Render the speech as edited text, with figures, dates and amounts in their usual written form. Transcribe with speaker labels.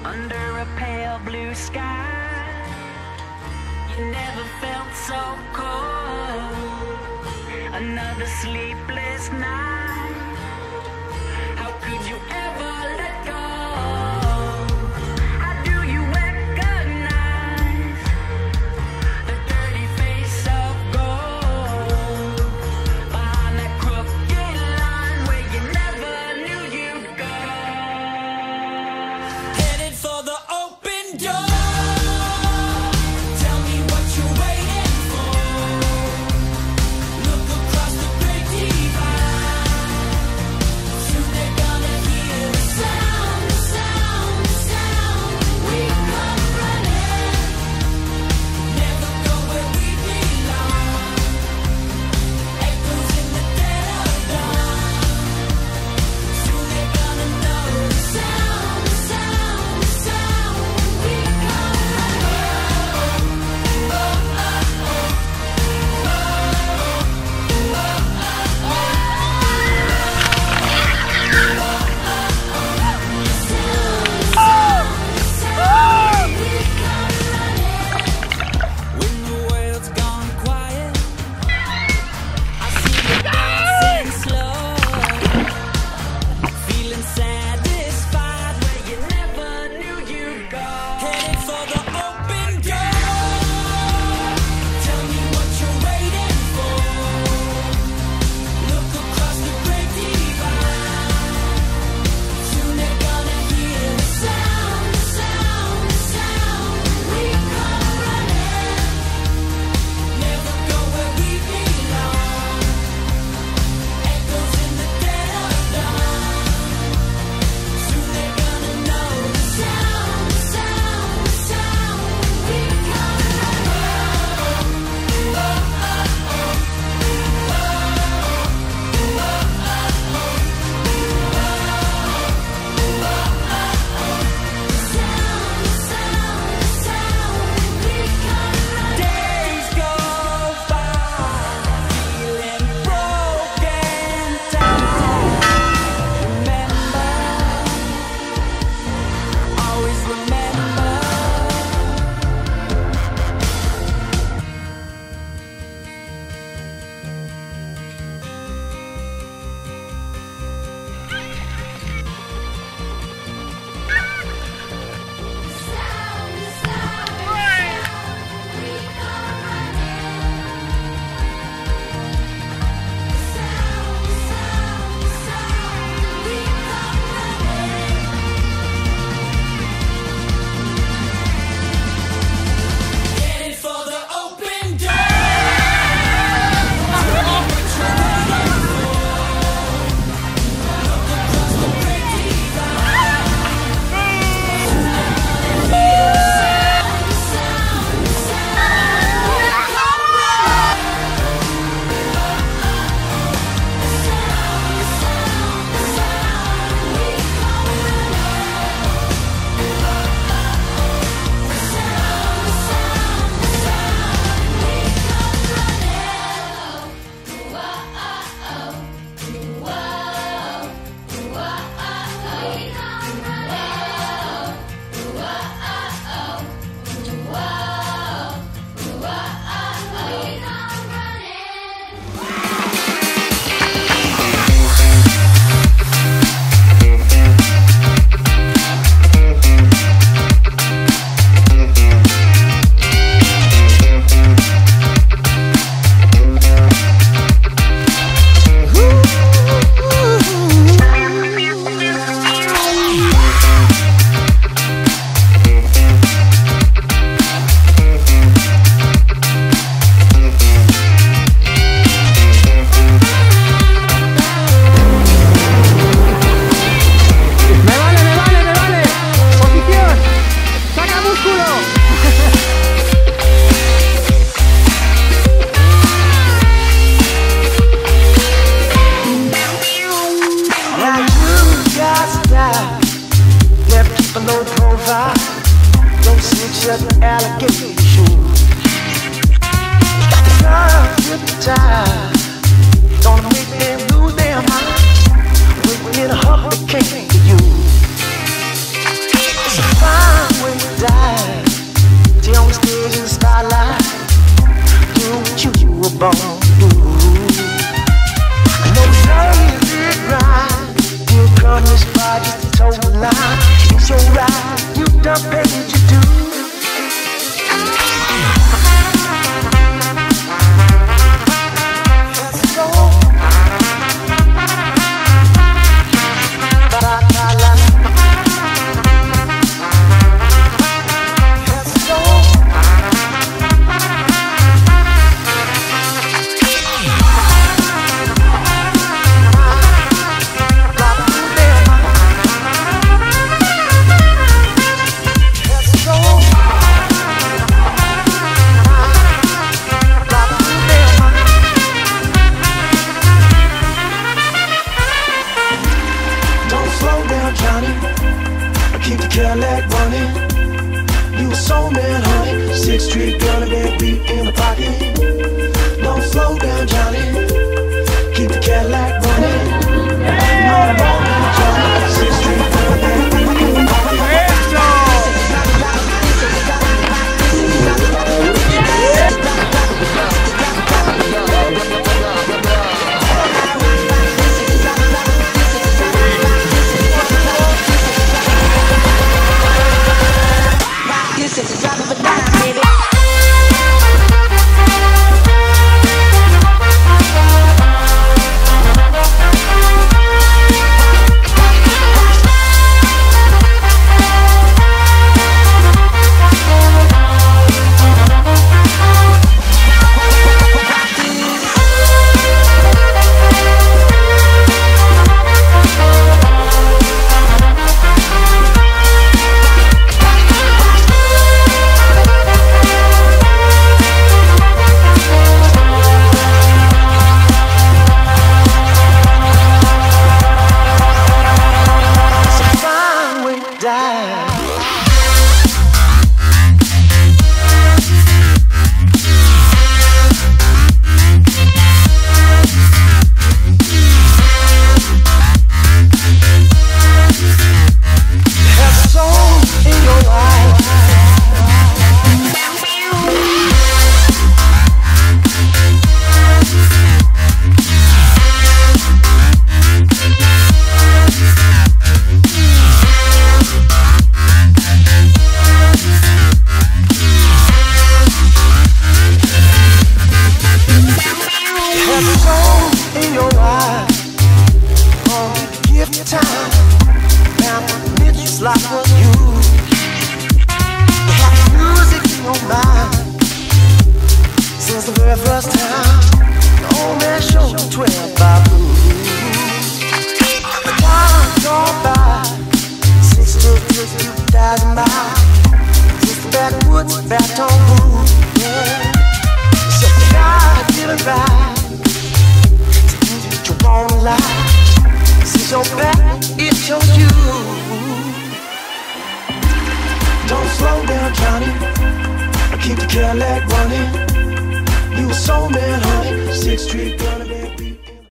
Speaker 1: under a pale blue sky. You never felt so cold. Another sleepless night. How could you ever let go? How do you recognize the dirty face of gold behind that crooked line where you never knew you'd go? Headed for the open door. Tell me what you're waiting for. Look across the great divide. Soon they're gonna hear the sound, the sound, the sound. We come running, never go where we belong. Echoes in the dead of dawn. Soon they're gonna know the sound, the sound, the sound. We come running. Oh, oh, when the world's gone quiet, I see you dancing slow, feeling satisfied where you never knew you'd go. Headed for the open door. Tell me what you're waiting for. Look across the great divide. Soon they're gonna hear the sound, the sound, the sound. We come running, never go where we belong. Echoes in the dead of dawn. Soon they're gonna know the sound, the sound, the sound. We come running. Oh, oh, days go by, feeling broken down. Remember, always remember. Headed for the open door. Tell me what you're waiting for. Look across the great divide. Soon they're gonna hear the sound, the sound, the sound. We come running. The sound, the sound, the sound. We come running. The sound, the sound, the sound. We come
Speaker 2: fine when you die. Stay on the stage in the spotlight. Do what you were born to do. No saying it right. You come this far just to toe the line. It's your right. You done paid your due. Keep the Cadillac running. You a soul man, honey. 6th Street gunner, big beat in the pocket. Don't slow down, Johnny. Keep the Cadillac running. Don't slow down, Johnny. 6th Street gunner, big beat in the pocket.
Speaker 1: It's a drop of a dime, baby.
Speaker 2: Like was you. You had music in your mind since the very first time. The old man showed you 12 by blue. The time gone by, 6,000 miles since the backwoods baton rouge. Yeah. So God did it right. You won't lie. Since your back, it shows you. Don't slow down, Johnny. Keep the Cadillac running. You a soul man, honey. 6th Street gunner.